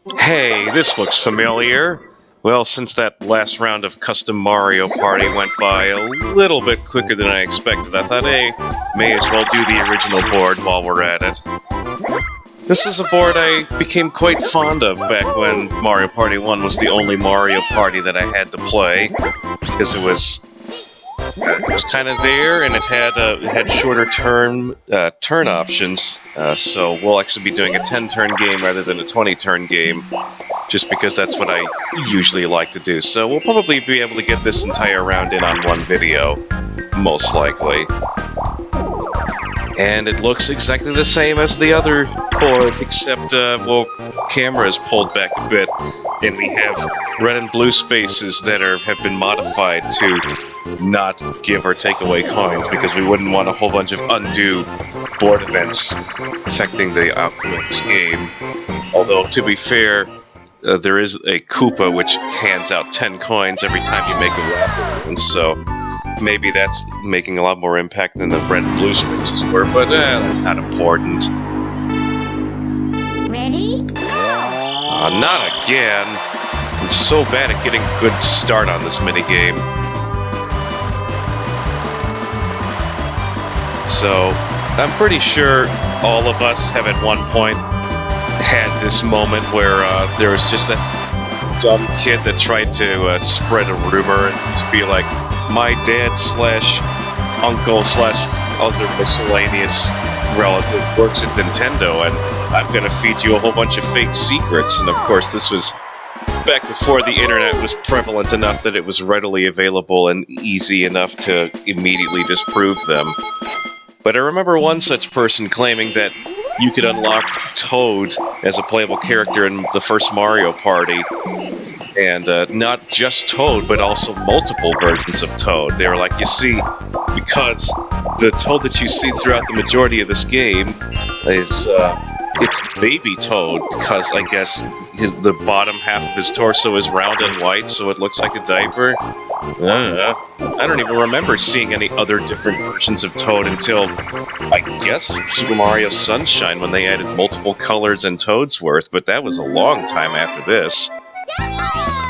Hey, this looks familiar. Well, since that last round of Custom Mario Party went by a little bit quicker than I expected, I thought, hey, may as well do the original board while we're at it. This is a board I became quite fond of back when Mario Party 1 was the only Mario Party that I had to play, because it was kind of there, and it had shorter turn options. So we'll actually be doing a 10-turn game rather than a 20-turn game, just because that's what I usually like to do. So we'll probably be able to get this entire round in on one video, most likely. And it looks exactly the same as the other board, except, well, camera is pulled back a bit, and we have red and blue spaces that have been modified to not give or take away coins, because we wouldn't want a whole bunch of undue board events affecting the outcome of this game. Although, to be fair, there is a Koopa which hands out 10 coins every time you make a raffle, and so maybe that's making a lot more impact than the red and blue spaces were, but that's not important. Ready? Not again! I'm so bad at getting a good start on this minigame. So, I'm pretty sure all of us have at one point had this moment where there was just that dumb kid that tried to spread a rumor and just be like, my dad / uncle / other miscellaneous relative works at Nintendo, and I'm gonna feed you a whole bunch of fake secrets. And of course, this was back before the internet was prevalent enough that it was readily available and easy enough to immediately disprove them. But I remember one such person claiming that you could unlock Toad as a playable character in the first Mario Party. And not just Toad, but also multiple versions of Toad. They were like, you see, because the Toad that you see throughout the majority of this game is, it's baby Toad, because I guess the bottom half of his torso is round and white, so it looks like a diaper. I don't even remember seeing any other different versions of Toad until, I guess, Super Mario Sunshine, when they added multiple colors and Toadsworth, but that was a long time after this.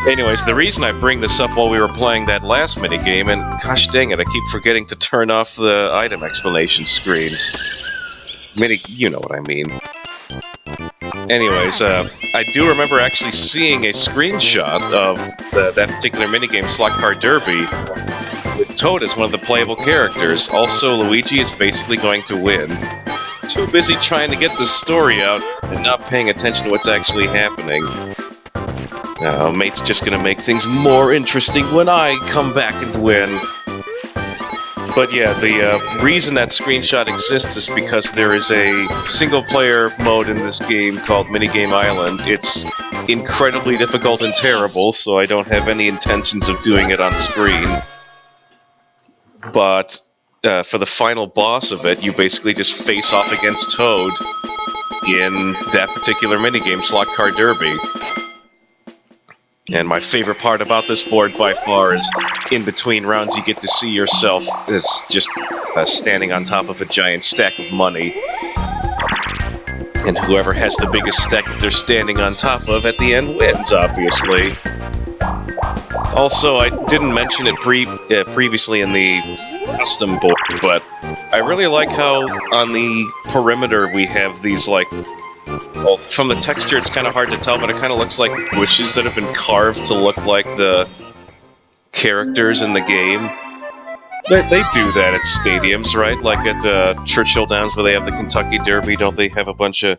Anyways, the reason I bring this up while we were playing that last minigame, and gosh dang it, I keep forgetting to turn off the item explanation screens. You know what I mean. Anyways, I do remember actually seeing a screenshot of that particular minigame, Slot Car Derby, with Toad as one of the playable characters. Also, Luigi is basically going to win. Too busy trying to get the story out and not paying attention to what's actually happening. Mate's just gonna make things more interesting when I come back and win. But yeah, the reason that screenshot exists is because there is a single-player mode in this game called Minigame Island. It's incredibly difficult and terrible, so I don't have any intentions of doing it on screen. But for the final boss of it, you basically just face off against Toad in that particular minigame, Slot Car Derby. And my favorite part about this board by far is in between rounds you get to see yourself as just standing on top of a giant stack of money. And whoever has the biggest stack that they're standing on top of at the end wins, obviously. Also, I didn't mention it previously in the custom board, but I really like how on the perimeter we have these, like, well, from the texture it's kind of hard to tell, but it kind of looks like bushes that have been carved to look like the characters in the game. They do that at stadiums, right? Like at Churchill Downs where they have the Kentucky Derby, don't they have a bunch of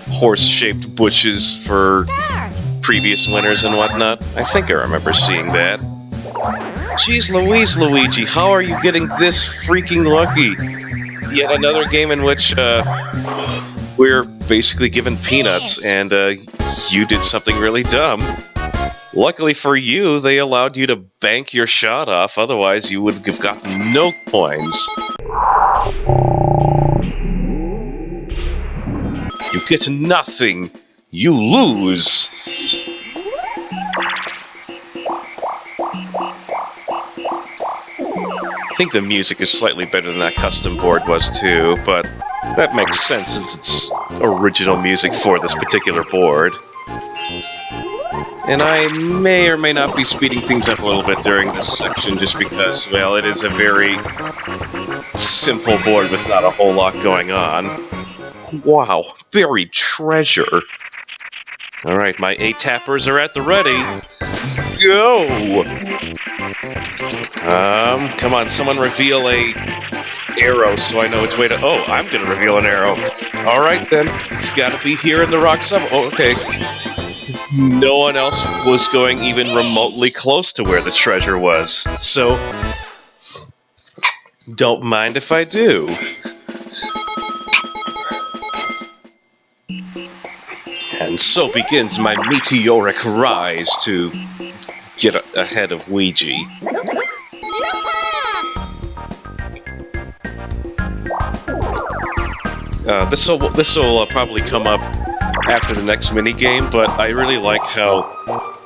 horse-shaped bushes for previous winners and whatnot? I think I remember seeing that. Jeez Louise, Luigi, how are you getting this freaking lucky? Yet another game in which, we're basically given peanuts, and you did something really dumb. Luckily for you, they allowed you to bank your shot off, otherwise you would have gotten no coins. You get nothing. You lose. I think the music is slightly better than that custom board was too, but that makes sense since it's original music for this particular board. And I may or may not be speeding things up a little bit during this section just because, well, it is a very simple board with not a whole lot going on. Wow, buried treasure. Alright, my 8 tappers are at the ready. Go! Come on, someone reveal a arrow so I know which way to... Oh, I'm gonna reveal an arrow. Alright then, it's gotta be here in the rock somewhere. Oh, okay. No one else was going even remotely close to where the treasure was. So, don't mind if I do. And so begins my meteoric rise to get ahead of Ouija. This'll probably come up after the next minigame, but I really like how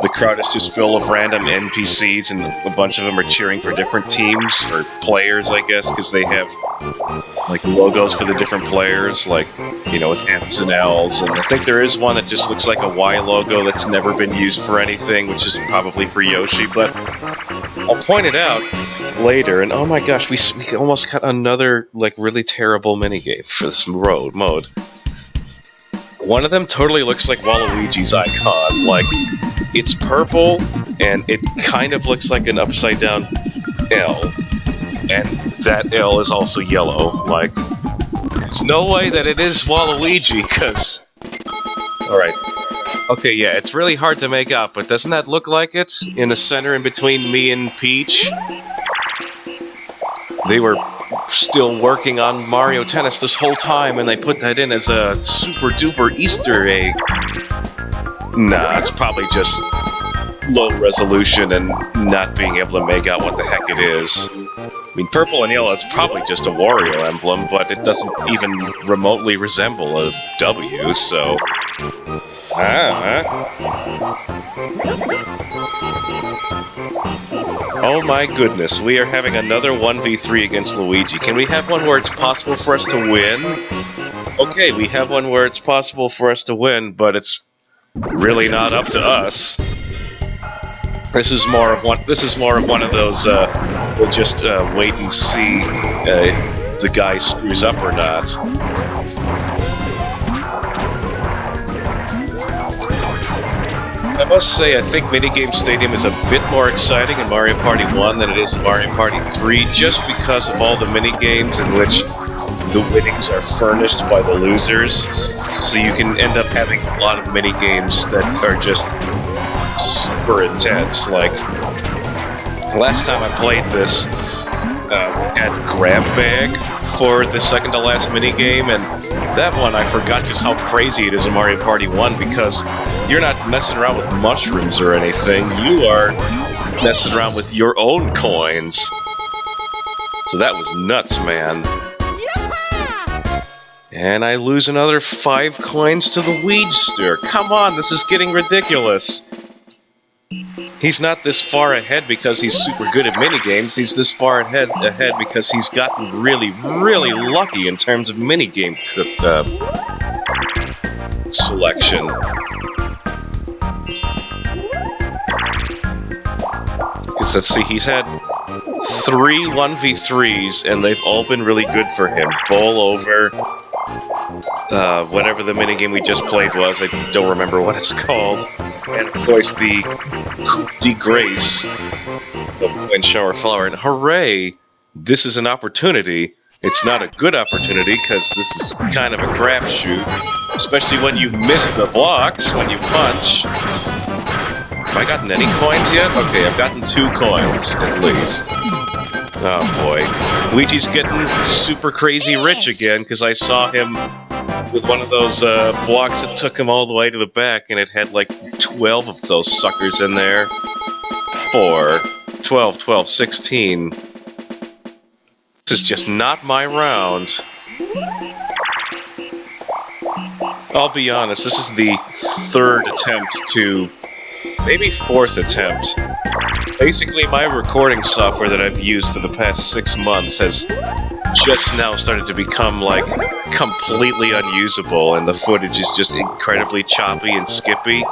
the crowd is just full of random NPCs and a bunch of them are cheering for different teams, or players, I guess, because they have like logos for the different players, like, you know, with M's and L's, and I think there is one that just looks like a Y logo that's never been used for anything, which is probably for Yoshi, but I'll point it out later, and oh my gosh, we almost got another, like, really terrible minigame for this mode. One of them totally looks like Waluigi's icon. Like, it's purple, and it kind of looks like an upside-down L. And that L is also yellow. Like, there's no way that it is Waluigi, because... Alright. Okay, yeah, it's really hard to make out, but doesn't that look like it? In the center in between me and Peach? They were still working on Mario Tennis this whole time, and they put that in as a super-duper Easter egg. Nah, it's probably just low resolution and not being able to make out what the heck it is. I mean, purple and yellow, it's probably just a Wario emblem, but it doesn't even remotely resemble a W, so... Oh my goodness, we are having another 1v3 against Luigi. Can we have one where it's possible for us to win? Okay, we have one where it's possible for us to win, but it's really not up to us. This is more of one of those we'll just wait and see if the guy screws up or not. I must say, I think Minigame Stadium is a bit more exciting in Mario Party 1 than it is in Mario Party 3, just because of all the minigames in which the winnings are furnished by the losers. So you can end up having a lot of minigames that are just super intense. Like, last time I played this, we had Grab Bag for the second to last minigame, and that one I forgot just how crazy it is in Mario Party 1, because you're not messing around with mushrooms or anything, you are messing around with your own coins. So that was nuts, man. And I lose another 5 coins to the Weedster. Come on, this is getting ridiculous. He's not this far ahead because he's super good at minigames. He's this far ahead because he's gotten really, really lucky in terms of minigame selection. Because let's see, he's had 3 1v3s, and they've all been really good for him. Bowl over, whatever the minigame we just played was, I don't remember what it's called. And of course the Coup de Grace of Wind Shower Flower. And hooray! This is an opportunity. It's not a good opportunity, because this is kind of a crapshoot. Especially when you miss the blocks, when you punch. Have I gotten any coins yet? Okay, I've gotten 2 coins, at least. Oh boy. Luigi's getting super crazy rich again, because I saw him with one of those blocks that took him all the way to the back, and it had like 12 of those suckers in there. 4, 12, 12, 16. This is just not my round. I'll be honest, this is the 3rd attempt to... maybe 4th attempt. Basically, my recording software that I've used for the past 6 months has just now started to become, like, completely unusable, and the footage is just incredibly choppy and skippy.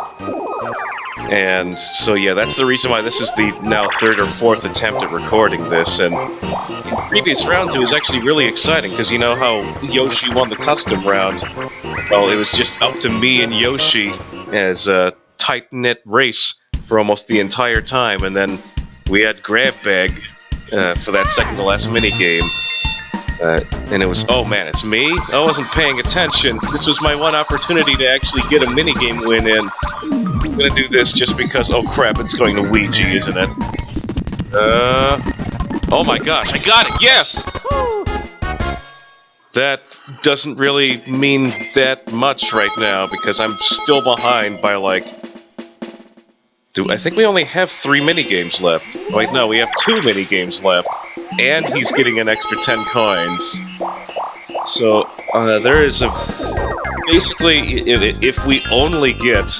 And so yeah, that's the reason why this is the now third or fourth attempt at recording this. And in previous rounds it was actually really exciting, because you know how Yoshi won the custom round? Well, it was just up to me and Yoshi as a tight-knit race for almost the entire time, and then we had Grab Bag for that second to last minigame. And it was, oh man, it's me? I wasn't paying attention. This was my one opportunity to actually get a minigame win in. I'm gonna do this just because, oh crap, it's going to Ouija, isn't it? Oh my gosh, I got it, yes! That doesn't really mean that much right now, because I'm still behind by like... I think we only have 3 minigames left. Wait, no, we have 2 minigames left. And he's getting an extra 10 coins. So, there is a... Basically, if we only get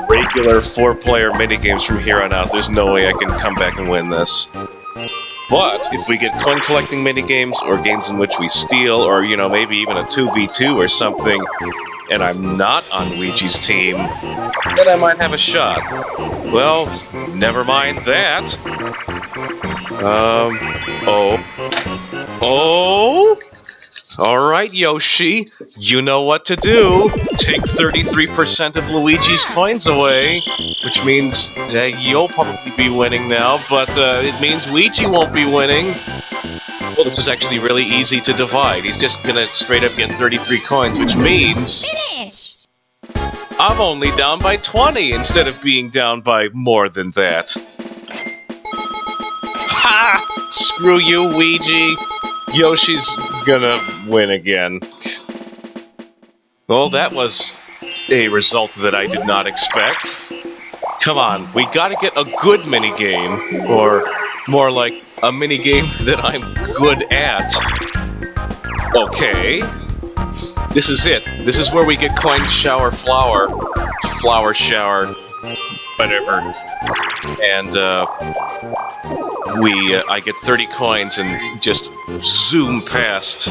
regular 4-player minigames from here on out, there's no way I can come back and win this. But, if we get coin-collecting minigames, or games in which we steal, or, you know, maybe even a 2v2 or something, and I'm not on Luigi's team, then I might have a shot. Well, never mind that. Oh? Alright, Yoshi, you know what to do. Take 33% of Luigi's coins away, which means you'll probably be winning now, but it means Luigi won't be winning. Well, this is actually really easy to divide. He's just gonna straight up get 33 coins, which means... Finish! I'm only down by 20 instead of being down by more than that. Ha! Screw you, Luigi. Yoshi's gonna win again. Well, that was a result that I did not expect. Come on, we gotta get a good minigame, or more like a minigame that I'm good at. Okay. This is it. This is where we get coin shower flower. Flower shower. Whatever. And, I get 30 coins and just zoom past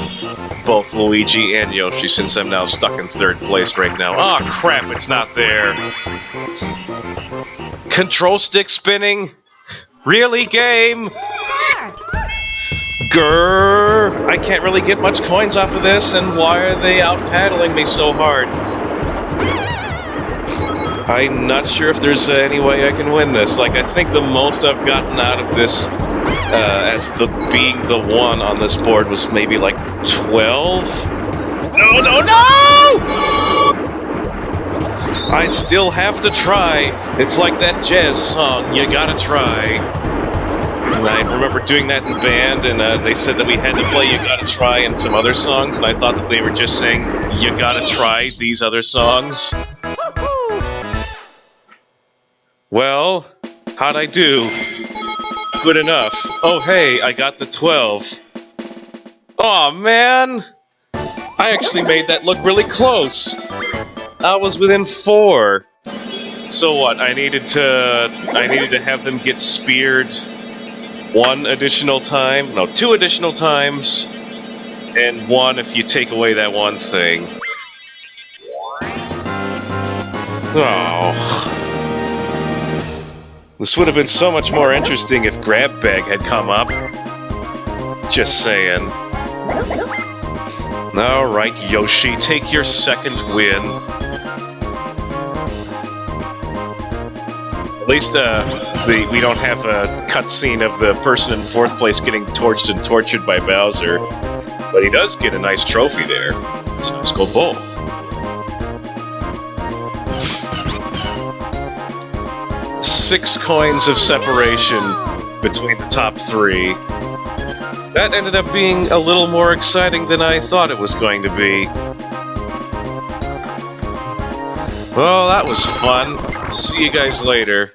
both Luigi and Yoshi, since I'm now stuck in 3rd place right now. Aw, oh, crap, it's not there. Control stick spinning? Really, game? Grrr! I can't really get much coins off of this, and why are they out paddling me so hard? I'm not sure if there's any way I can win this. Like, I think the most I've gotten out of this, as being the one on this board, was maybe like 12? No! I still have to try. It's like that jazz song, you gotta try. And I remember doing that in band, and they said that we had to play You Gotta Try and some other songs, and I thought that they were just saying, you gotta try these other songs. Well, how'd I do? Good enough. Oh hey, I got the 12. Aw, man! I actually made that look really close. I was within 4. So what, I needed to have them get speared 1 additional time? No, 2 additional times. And 1 if you take away that one thing. Oh. This would have been so much more interesting if Grab Bag had come up. Just saying. Alright, Yoshi, take your 2nd win. At least, we don't have a cutscene of the person in 4th place getting torched and tortured by Bowser. But he does get a nice trophy there. It's a nice gold bowl. Six coins of separation between the top 3. That ended up being a little more exciting than I thought it was going to be. Well, that was fun. See you guys later.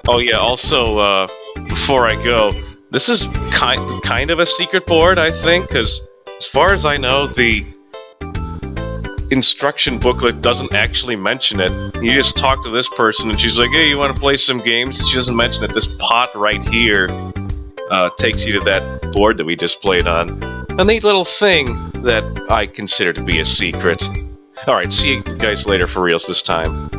Oh yeah, also, before I go, this is kind of a secret board, I think, because as far as I know, the instruction booklet doesn't actually mention it. You just talk to this person and she's like, hey, you want to play some games? She doesn't mention it. This pot right here takes you to that board that we just played on. A neat little thing that I consider to be a secret. Alright, see you guys later for reals this time.